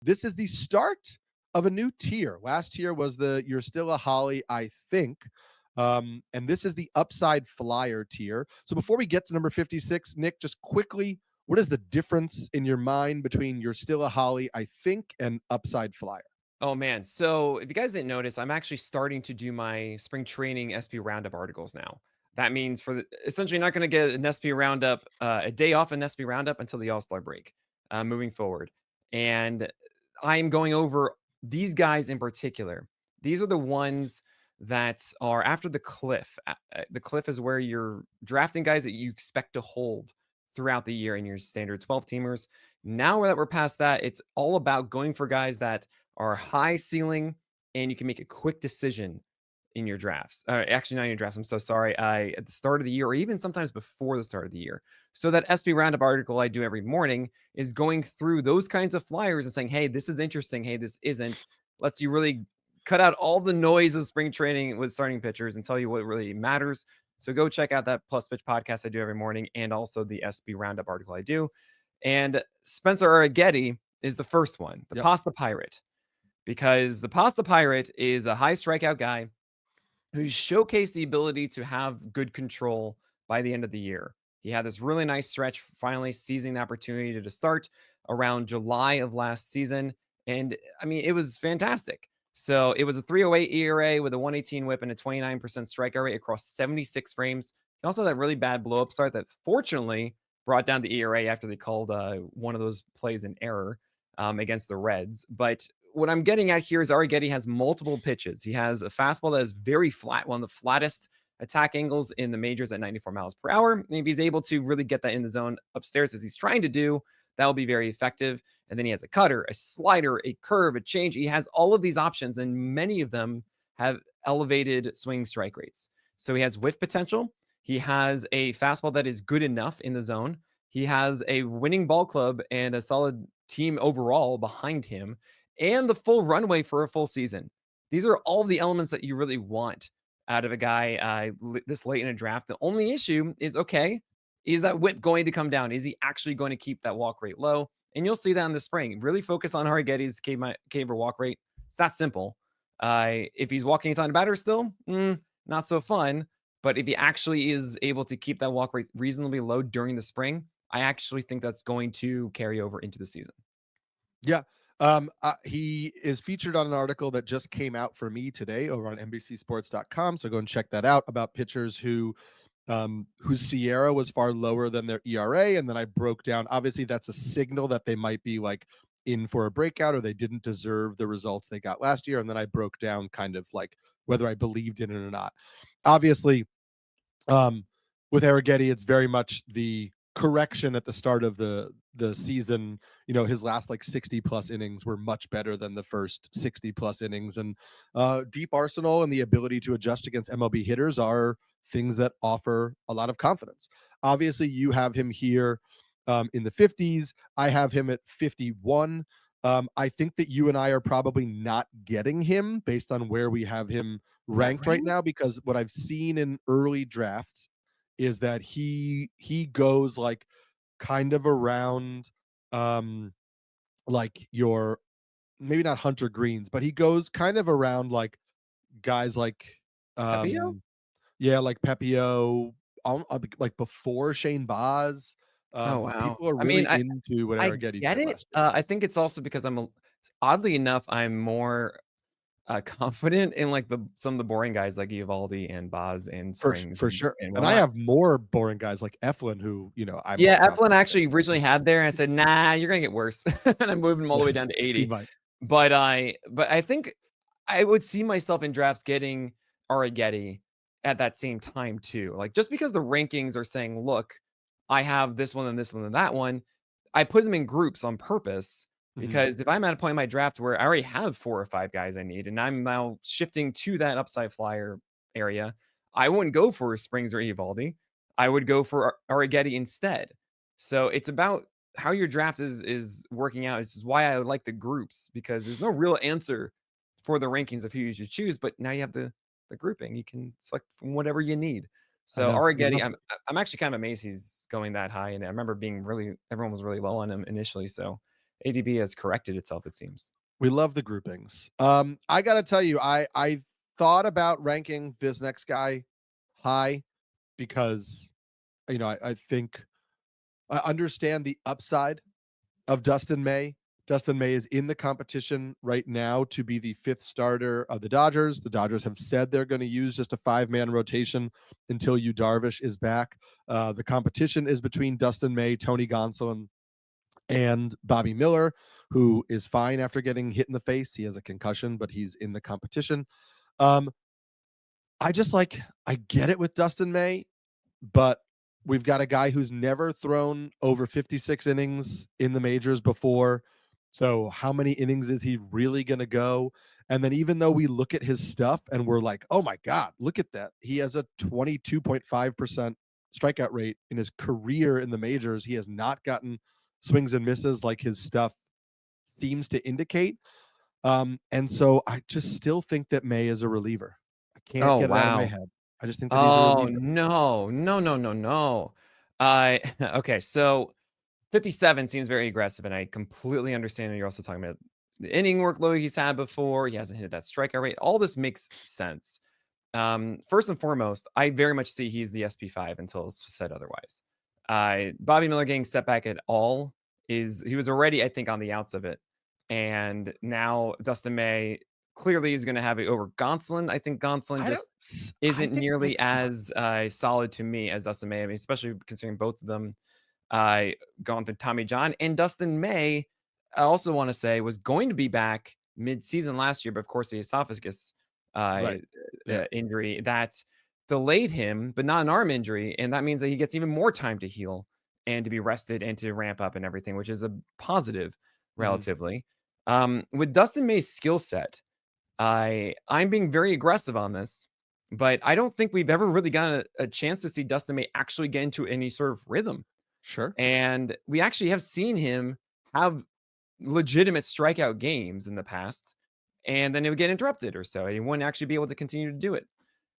this is the start of a new tier. Last tier was the You're Still a Holly, I think. And this is the Upside Flyer tier. So before we get to number 56, Nick, just quickly, what is the difference in your mind between You're Still a Holly, I think, and Upside Flyer? Oh man. So if you guys didn't notice, I'm actually starting to do my spring training SP roundup articles now. That means essentially not going to get an SP roundup, a day off an SP roundup until the All Star break, moving forward. And I'm going over these guys in particular. These are the ones that are after the cliff. The cliff is where you're drafting guys that you expect to hold throughout the year in your standard 12 teamers. Now that we're past that, it's all about going for guys that are high ceiling and you can make a quick decision in your drafts. Actually, not in your drafts. I'm so sorry. At the start of the year, or even sometimes before the start of the year. So that SP Roundup article I do every morning is going through those kinds of flyers and saying, "Hey, this is interesting. Hey, this isn't." Lets you really cut out all the noise of spring training with starting pitchers and tell you what really matters. So go check out that Plus Pitch podcast I do every morning, and also the SP Roundup article I do. And Spencer Arrighetti is the first one, the Yep. Pasta Pirate, because the Pasta Pirate is a high strikeout guy who showcased the ability to have good control by the end of the year. He had this really nice stretch, finally seizing the opportunity to start around July of last season. And I mean, it was fantastic. So it was a 308 ERA with a 118 whip and a 29% strikeout rate across 76 frames. He also had that really bad blow up start that fortunately brought down the ERA after they called one of those plays an error against the Reds. But what I'm getting at here is Arrighetti has multiple pitches. He has a fastball that is very flat, one of the flattest attack angles in the majors at 94 miles per hour. And if he's able to really get that in the zone upstairs as he's trying to do, that will be very effective. And then he has a cutter, a slider, a curve, a change. He has all of these options, and many of them have elevated swing strike rates. So he has whiff potential. He has a fastball that is good enough in the zone. He has a winning ball club and a solid team overall behind him and the full runway for a full season. These are all the elements that you really want out of a guy this late in a draft. The only issue is okay, is that whip going to come down? Is he actually going to keep that walk rate low? And you'll see that in the spring. Really focus on Hargetti's K or walk rate. It's that simple. If he's walking a ton of batters still, not so fun. But if he actually is able to keep that walk rate reasonably low during the spring, I actually think that's going to carry over into the season. Yeah. He is featured on an article that just came out for me today over on NBCSports.com. So go and check that out about pitchers whose Sierra was far lower than their ERA. And then I broke down, obviously, that's a signal that they might be like in for a breakout or they didn't deserve the results they got last year. And then I broke down kind of like whether I believed in it or not. Obviously, um, with Arrighetti, it's very much the correction at the start of the season. You know, his last like 60 plus innings were much better than the first 60 plus innings, and deep arsenal and the ability to adjust against MLB hitters are things that offer a lot of confidence. Obviously, you have him here in the 50s. I have him at 51. I think that you and I are probably not getting him based on where we have him Is that ranked right right? now, because what I've seen in early drafts is that he goes like kind of around um like your, maybe not Hunter Greens, but he goes kind of around like guys like Pepio? um yeah, like Pepio, like before Shane Baz. Oh, wow. People are I mean, really I into what I Arrighetti get did it. last year. I think it's also because oddly enough, I'm more, confident in, like, the some of the boring guys like Eovaldi and Boz and Springs For sure. and And I whatnot. have more boring guys like Eflin who, I'm more Yeah, Eflin confident I in. actually originally had there, and I said, "Nah, you're gonna get worse." And I moved him all the Yeah, way down to he 80. might. But I think I would see myself in drafts getting Arrighetti at that same time too. Like, just because the rankings are saying, "Look, I have this one and this one and that one," I put them in groups on purpose Mhm. because if I'm at a point in my draft where I already have 4 or 5 guys I need, and I'm now shifting to that upside flyer area, I wouldn't go for Springs or Evaldi. I would go for Arrighetti instead. So it's about how your draft is working out. It's why I like the groups, because there's no real answer for the rankings of who you should choose, but now you have the grouping. You can select from whatever you need. I So know. I Arrighetti, love I'm actually kind of amazed he's going that high, and I remember being really everyone was really low on him initially. So ADB has corrected itself, it seems. We love the groupings. I gotta tell you, I thought about ranking this next guy high because I think I understand the upside of Dustin May. Dustin May is in the competition right now to be the fifth starter of the Dodgers. The Dodgers have said they're going to use just a 5-man rotation until Yu Darvish is back. The competition is between Dustin May, Tony Gonsolin, and Bobby Miller, who is fine after getting hit in the face. He has a concussion, but he's in the competition. Um, I get it with Dustin May, but we've got a guy who's never thrown over 56 innings in the majors before. So how many innings is he really going to go? And then even though we look at his stuff and we're like, oh my God, look at that. He has a 22.5% strikeout rate in his career in the majors. He has not gotten swings and misses like his stuff seems to indicate. And so I just still think that May is a reliever. I can't Oh, get it out of my wow. head. I just think that he's a Oh, reliever. no. No, no, no, no. I okay, so 57 seems very aggressive, and I completely understand that you're also talking about the inning workload he's had before. He hasn't hit that strikeout rate. All this makes sense. First and foremost, I very much see he's the SP5 until it's said otherwise. Bobby Miller getting set back at all is he was already, I think, on the outs of it. And now Dustin May clearly is going to have it over Gonsolin. I think Gonsolin I don't just I isn't think nearly maybe not. as solid to me as Dustin May. I mean, especially considering both of them gone through Tommy John. And Dustin May, I also want to say, was going to be back mid-season last year, but of course the esophagus uh, Right. Yeah. injury that delayed him, but not an arm injury, and that means that he gets even more time to heal and to be rested and to ramp up and everything, which is a positive Mhm. relatively. With Dustin May's skill set, I'm being very aggressive on this, but I don't think we've ever really gotten a chance to see Dustin May actually get into any sort of rhythm. Sure. And we actually have seen him have legitimate strikeout games in the past, and then it would get interrupted or so. And he wouldn't actually be able to continue to do it.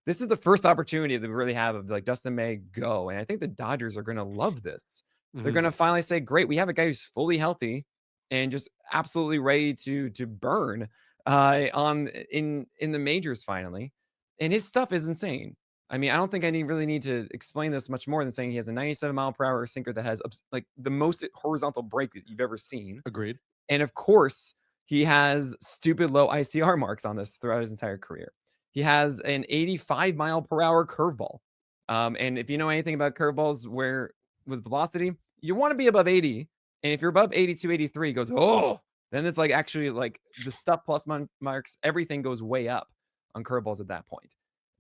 This is the first opportunity that we really have of like Dustin May go. And I think the Dodgers are going to love this. They're Mhm. going to finally say, great, we have a guy who's fully healthy and just absolutely ready to burn on in the majors finally. And his stuff is insane. I mean, I don't think I really need to explain this much more than saying he has a 97-mile-per-hour sinker that has like the most horizontal break that you've ever seen. Agreed. And of course, he has stupid low ICR marks on this throughout his entire career. He has an 85-mile-per-hour curveball. And if you know anything about curveballs where with velocity, you want to be above 80. And if you're above 82, 83, it goes, oh, then it's like actually like the stuff plus marks, everything goes way up on curveballs at that point.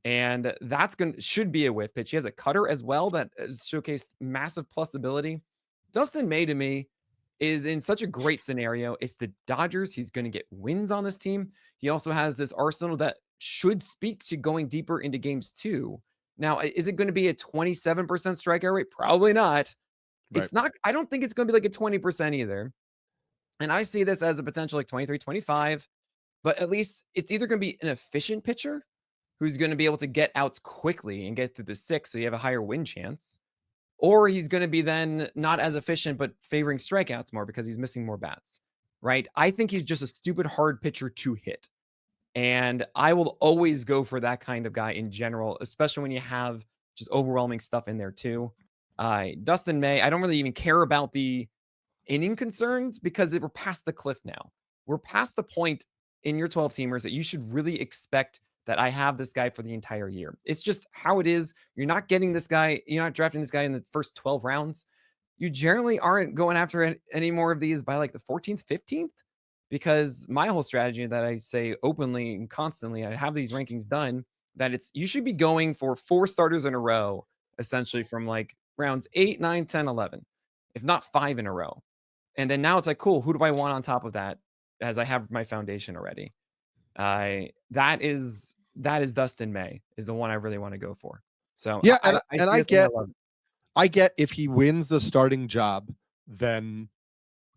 And that's going to should be a whiff pitch. He has a cutter as well that showcased massive plus ability. Dustin May to me is in such a great scenario. It's the Dodgers. He's going to get wins on this team. He also has this arsenal that should speak to going deeper into games too. Now, is it going to be a 27% strikeout rate? Probably not. Right. It's not, I don't think it's going to be like a 20% either. And I see this as a potential like 23, 25, but at least it's either going to be an efficient pitcher who's going to be able to get outs quickly and get through the six so you have a higher win chance, or he's going to be then not as efficient, but favoring strikeouts more because he's missing more bats, right? I think he's just a stupid hard pitcher to hit. And I will always go for that kind of guy in general, especially when you have just overwhelming stuff in there too. Dustin May, I don't really even care about the inning concerns because we're past the cliff now. We're past the point in your 12 teamers that you should really expect that I have this guy for the entire year. It's just how it is. You're not getting this guy, you're not drafting this guy in the first 12 rounds. You generally aren't going after any more of these by like the 14th, 15th, because my whole strategy that I say openly and constantly, I have these rankings done that it's you should be going for 4 starters in a row, essentially from like rounds 8, 9, 10, 11, if not 5 in a row. And then now it's like, cool, who do I want on top of that as I have my foundation already? That is Dustin May is the one I really want to go for. So Yeah, I and see this and I love it. I get if he wins the starting job, then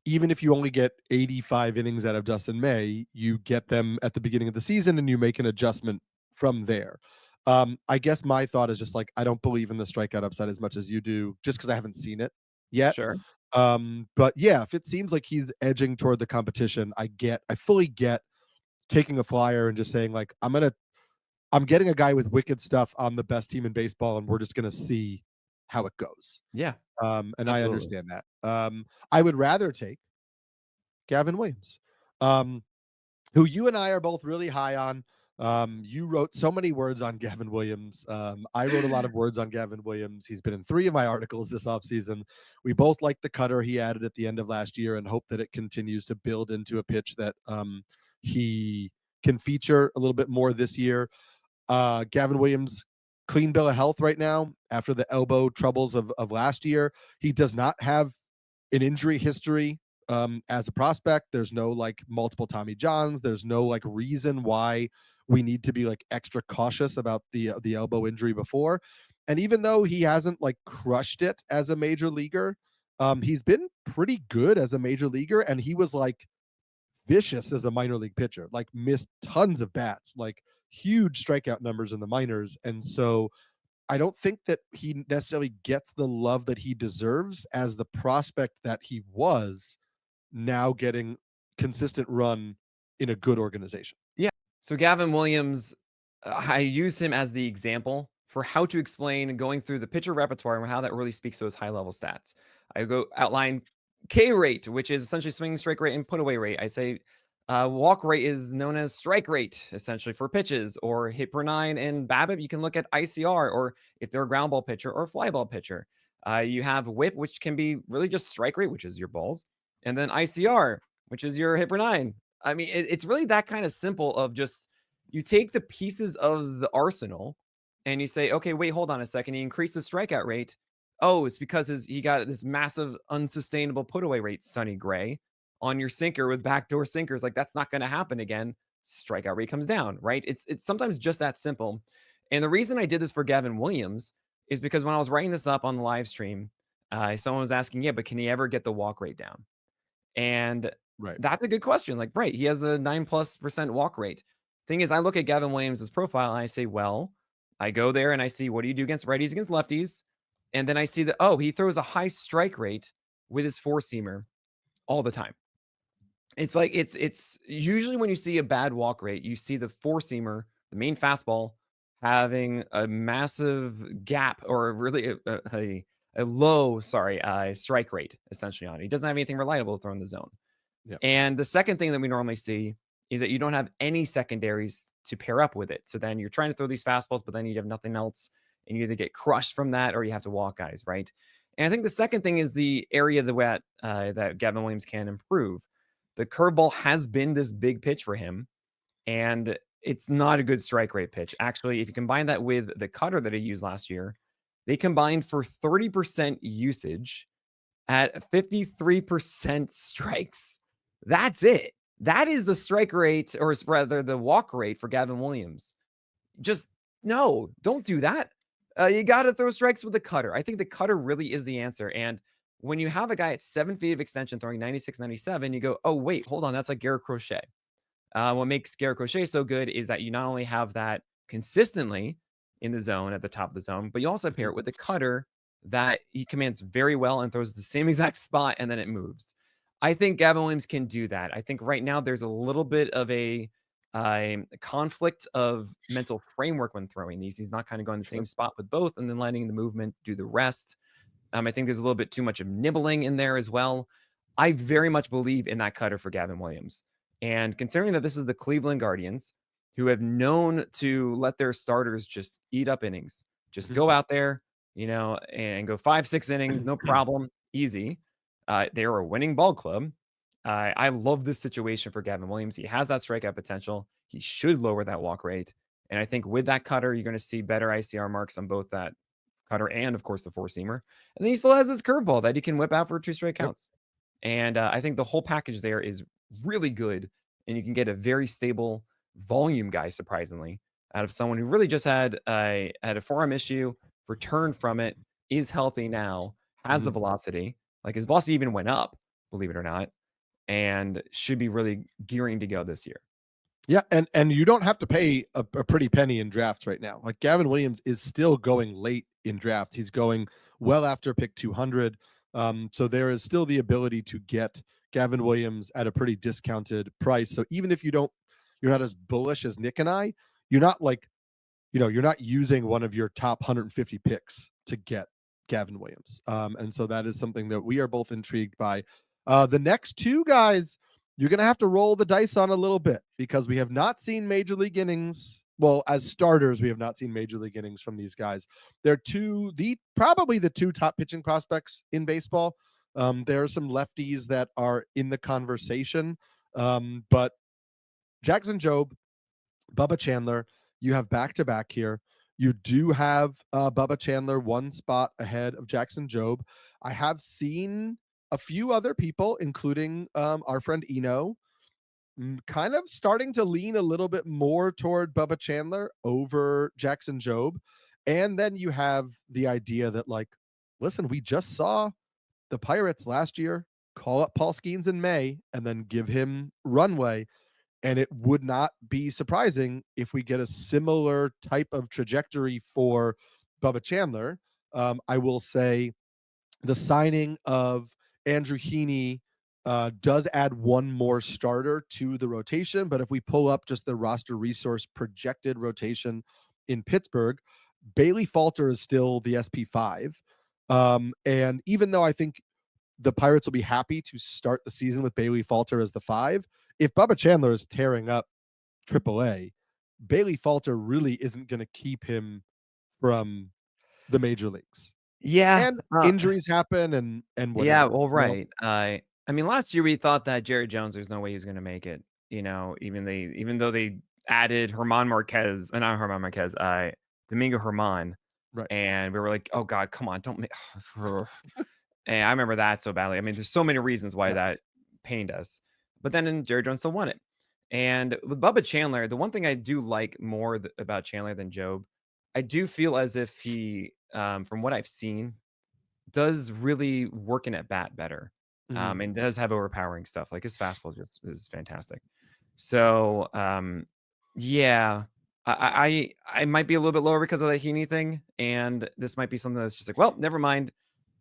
even if you only get 85 innings out of Dustin May, you get them at the beginning of the season and you make an adjustment from there. I guess my thought is just like I don't believe in the strikeout upside as much as you do, just because I haven't seen it yet. Sure. But yeah, if it seems like he's edging toward the competition, I fully get taking a flyer and just saying like, I'm getting a guy with wicked stuff on the best team in baseball, and we're just gonna see how it goes. Yeah, And I absolutely. understand that. I would rather take Gavin Williams, um, who you and I are both really high on. You wrote so many words on Gavin Williams. I wrote a lot of words on Gavin Williams. He's been in 3 of my articles this offseason. We both like the cutter he added at the end of last year and hope that it continues to build into a pitch that he can feature a little bit more this year. Gavin Williams, clean bill of health right now after the elbow troubles of last year. He does not have an injury history as a prospect. There's no like multiple Tommy Johns. There's no like reason why we need to be like extra cautious about the elbow injury before. And even though he hasn't like crushed it as a major leaguer, he's been pretty good as a major leaguer, and he was like vicious as a minor league pitcher, like missed tons of bats, like huge strikeout numbers in the minors. And so I don't think that he necessarily gets the love that he deserves as the prospect that he was, now getting consistent run in a good organization. Yeah. So Gavin Williams, I use him as the example for how to explain going through the pitcher repertoire and how that really speaks to his high level stats. I go outline K rate, which is essentially swinging strike rate and put away rate. I say walk rate is known as strike rate, essentially for pitches, or hit per nine and BABIP. You can look at ICR, or if they're a ground ball pitcher or fly ball pitcher. You have whip, which can be really just strike rate, which is your balls, and then ICR, which is your hit per nine. I mean, it's really that kind of simple of just you take the pieces of the arsenal and you say, okay, wait, hold on a second. He increased the strikeout rate. Oh, it's because he got this massive unsustainable put away rate, Sonny Gray, on your sinker with backdoor sinkers. Like that's not going to happen again. Strikeout rate comes down, right? It's sometimes just that simple. And the reason I did this for Gavin Williams is because when I was writing this up on the live stream, someone was asking, yeah, but can he ever get the walk rate down? And Right. that's a good question. Like, right, he has a 9+% walk rate. Thing is, I look at Gavin Williams' profile and I say, well, I go there and I see what do you do against righties, against lefties? And then I see that, oh, he throws a high strike rate with his four seamer all the time. It's like it's usually when you see a bad walk rate, you see the four seamer, the main fastball, having a massive gap or really a low, strike rate essentially on it. He doesn't have anything reliable to throw in the zone. Yeah. And the second thing that we normally see is that you don't have any secondaries to pair up with it. So then you're trying to throw these fastballs, but then you have nothing else, and you either get crushed from that or you have to walk guys, right? And I think the second thing is the area that Gavin Williams can improve. The curveball has been this big pitch for him, and it's not a good strike rate pitch. Actually, if you combine that with the cutter that he used last year, they combined for 30% usage at 53% strikes. That's it. That is the strike rate, or rather the walk rate for Gavin Williams. Just no, don't do that. You got to throw strikes with the cutter. I think the cutter really is the answer. And when you have a guy at 7 feet of extension throwing 96, 97, you go, oh, wait, hold on. That's like Garrett Crochet. What makes Garrett Crochet so good is that you not only have that consistently in the zone at the top of the zone, but you also pair it with the cutter that he commands very well and throws the same exact spot and then it moves. I think Gavin Williams can do that. I think right now there's a little bit of a conflict of mental framework when throwing these. He's not kind of going the same spot with both and then letting the movement do the rest. I think there's a little bit too much of nibbling in there as well. I very much believe in that cutter for Gavin Williams. And considering that this is the Cleveland Guardians, who have known to let their starters just eat up innings, just go out there, and go 5-6 innings, no problem, easy. They're a winning ball club. I love this situation for Gavin Williams. He has that strikeout potential. He should lower that walk rate. And I think with that cutter, you're going to see better ICR marks on both that cutter and, of course, the four seamer. And then he still has his curveball that he can whip out for 2 straight counts. And I think the whole package there is really good. And you can get a very stable volume guy, surprisingly, out of someone who really just had a forearm issue, returned from it, is healthy now, has the velocity. Like his velocity even went up, believe it or not, and should be really gearing to go this year. Yeah, and you don't have to pay a pretty penny in drafts right now. Like Gavin Williams is still going late in draft. He's going well after pick 200. So there is still the ability to get Gavin Williams at a pretty discounted price. So even if you're not as bullish as Nick and I, you're not like, you're not using one of your top 150 picks to get Gavin Williams. And so that is something that we are both intrigued by. The next two guys, you're going to have to roll the dice on a little bit because we have not seen major league innings. Well, as starters, we have not seen major league innings from these guys. They're probably the two top pitching prospects in baseball. There are some lefties that are in the conversation, but Jackson Jobe, Bubba Chandler, you have back to back here. You do have Bubba Chandler one spot ahead of Jackson Jobe. I have seen a few other people, including our friend Eno, kind of starting to lean a little bit more toward Bubba Chandler over Jackson Jobe. And then you have the idea that, like, listen, we just saw the Pirates last year call up Paul Skeens in May and then give him runway. And it would not be surprising if we get a similar type of trajectory for Bubba Chandler. I will say the signing of Andrew Heaney does add one more starter to the rotation. But if we pull up just the roster resource projected rotation in Pittsburgh, Bailey Falter is still the SP5. And even though I think the Pirates will be happy to start the season with Bailey Falter as the 5, if Bubba Chandler is tearing up AAA, Bailey Falter really isn't going to keep him from the major leagues. Yeah. And injuries happen and Yeah, whatever. well, right. I mean, last year we thought that Jerry Jones, there's no way he's going to make it. Even though they added Herman Marquez, not Herman Marquez, Domingo Herman, Right. and we were like, oh God, come on, don't make. And I remember that so badly. I mean, there's so many reasons why Yes. that pained us, but then Jerry Jones still won it. And with Bubba Chandler, the one thing I do like more about Chandler than Job, I do feel as if he, from what I've seen, does really work in at bat better, Mhm. and does have overpowering stuff. Like his fastball just is fantastic. So, yeah, I might be a little bit lower because of the Heaney thing, and this might be something that's just like, well, never mind.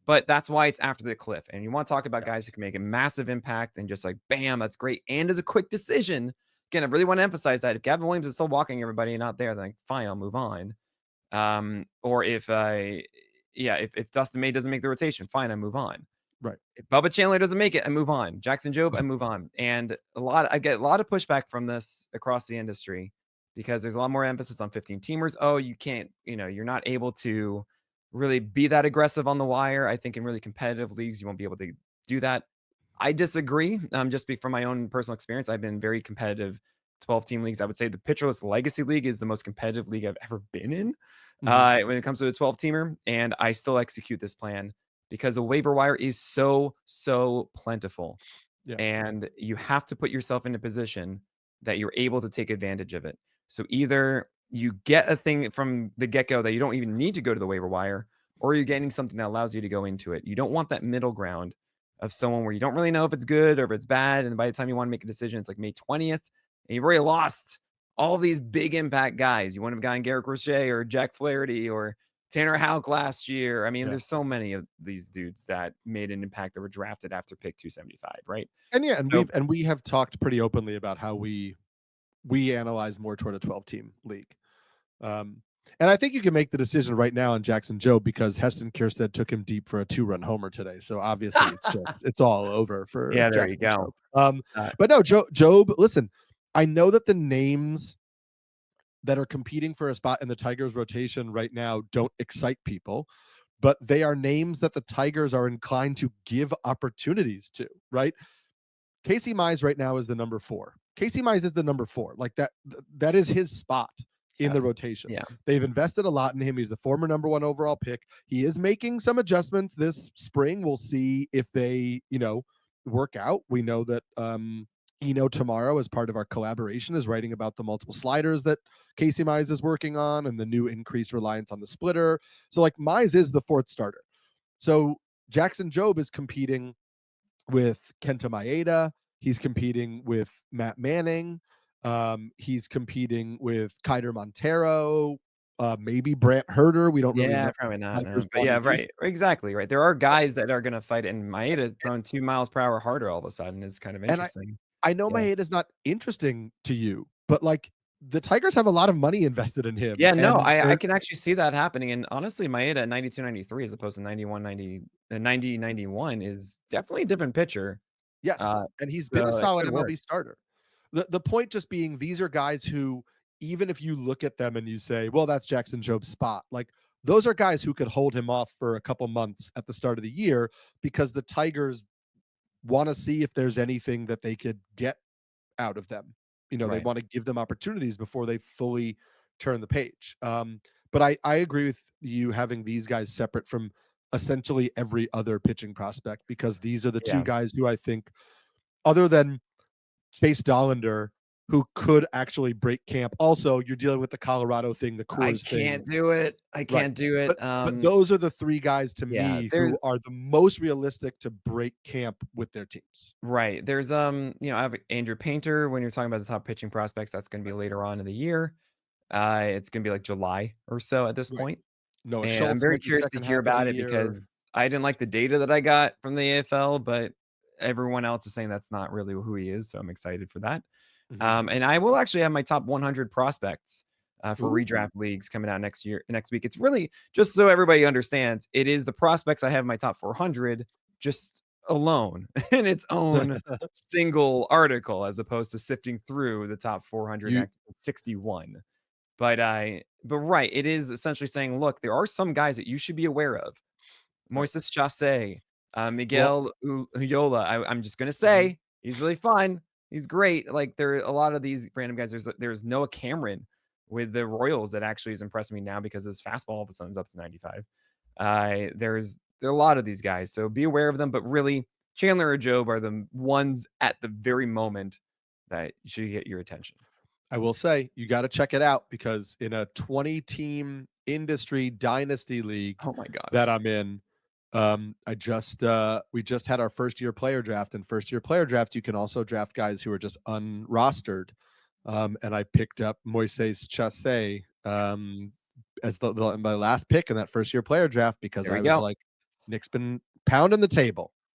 But that's why it's after the cliff. And you want to talk about guys Yes. who can make a massive impact and just like, bam, that's great. And as a quick decision. Again, I really want to emphasize that if Gavin Williams is still walking everybody and not there, then like, fine, I'll move on. Or if Dustin May doesn't make the rotation, fine, I move on. Right. If Bubba Chandler doesn't make it, I move on. Jackson Jobe, I move on. And I get a lot of pushback from this across the industry because there's a lot more emphasis on 15 teamers. Oh, you can't, you're not able to really be that aggressive on the wire. I think in really competitive leagues, you won't be able to do that. I disagree. Just from my own personal experience, I've been very competitive 12-team leagues. I would say the Pitcherless Legacy League is the most competitive league I've ever been in Mhm. when it comes to a 12-teamer, and I still execute this plan because the waiver wire is so plentiful, Yeah. and you have to put yourself in a position that you're able to take advantage of it. So either you get a thing from the get-go that you don't even need to go to the waiver wire, or you're getting something that allows you to go into it. You don't want that middle ground of someone where you don't really know if it's good or if it's bad, and by the time you want to make a decision, it's like May 20th, and you've already lost all of these big impact guys. You wouldn't have gotten Garrett Crochet or Jack Flaherty or Tanner Houck last year. I mean, Yeah. there's so many of these dudes that made an impact that were drafted after pick 275, right? And yeah, and So we have talked pretty openly about how we analyze more toward a 12-team league. Um, and I think you can make the decision right now on Jackson Jobe because Heston Kjerstad took him deep for a 2-run homer today. So obviously it's all over for yeah, there you Jackson go. Jobe. Uh, But no, Jobe, listen, I know that the names that are competing for a spot in the Tigers rotation right now don't excite people, but they are names that the Tigers are inclined to give opportunities to, right? Casey Mize right now is the number 4. Casey Mize is the number 4. Like that is his spot in the yes. rotation. Yeah. They've invested a lot in him. He's the former number 1 overall pick. He is making some adjustments this spring. We'll see if they, work out. We know that tomorrow, as part of our collaboration, is writing about the multiple sliders that Casey Mize is working on and the new increased reliance on the splitter. So like Mize is the 4th starter. So Jackson Jobe is competing with Kenta Maeda. He's competing with Matt Manning. He's competing with Keider Montero. maybe Brant Herter. We don't really Yeah, know probably not, if Tigers no, but want yeah, to use. right, exactly, right, there are guys that are gonna fight, and Maeda throwing 2 miles per hour harder all of a sudden is kind of And interesting. I know Yeah. Maeda is not interesting to you, but like the Tigers have a lot of money invested in him, Yeah, no, and I they're can actually see that happening, and honestly, Maeda at 92, 93 as opposed to 91, 90 90, 91 is definitely a different pitcher, yes, and he's been a so it solid could work. MLB starter. The point just being these are guys who, even if you look at them and you say, well, that's Jackson Job's spot, like those are guys who could hold him off for a couple months at the start of the year because the Tigers want to see if there's anything that they could get out of them. You know, they Right. want to give them opportunities before they fully turn the page. But I agree with you having these guys separate from essentially every other pitching prospect because these are the two Yeah. guys who I think, other than Chase Dollander, who could actually break camp. Also, you're dealing with the Colorado thing, the I Coors thing, can't do it, I right? can't do it, But those are the three guys to yeah, me there's who are the most realistic to break camp with their teams. right, there's, I have Andrew Painter when you're talking about the top pitching prospects, that's gonna be later on in the year, it's gonna be, like, July or so at this Right. point. Noah And I'm Schultz very might be curious to second hear half of the about it because year. I didn't like the data that I got from the AFL, but everyone else is saying that's not really who he is, so I'm excited for that. Mhm. And I will actually have my top 100 prospects for Ooh. redraft leagues coming out next week. It's really just so everybody understands, it is the prospects I have in my top 400 just alone in its own single article, as opposed to sifting through the top 400 You at 61. But right, it is essentially saying, look, there are some guys that you should be aware of. right. Moises Chassé, Well, Miguel Ulloa. I'm just gonna mhm, say he's really fun. He's great. Like there are a lot of these random guys. There's Noah Cameron with the Royals that actually is impressing me now because his fastball all of a sudden is up to 95. There are a lot of these guys, so be aware of them. But really, Chandler or Job are the ones at the very moment that should get your attention. I will say you gotta check it out because in a 20-team industry dynasty league Oh my that gosh. I'm in, we just had our first year player draft, and first year player draft, you can also draft guys who are just unrostered. And I picked up Moises Chassé, Yes. as my last pick in that first year player draft because There we I was go. like, Nick's been pounding the table.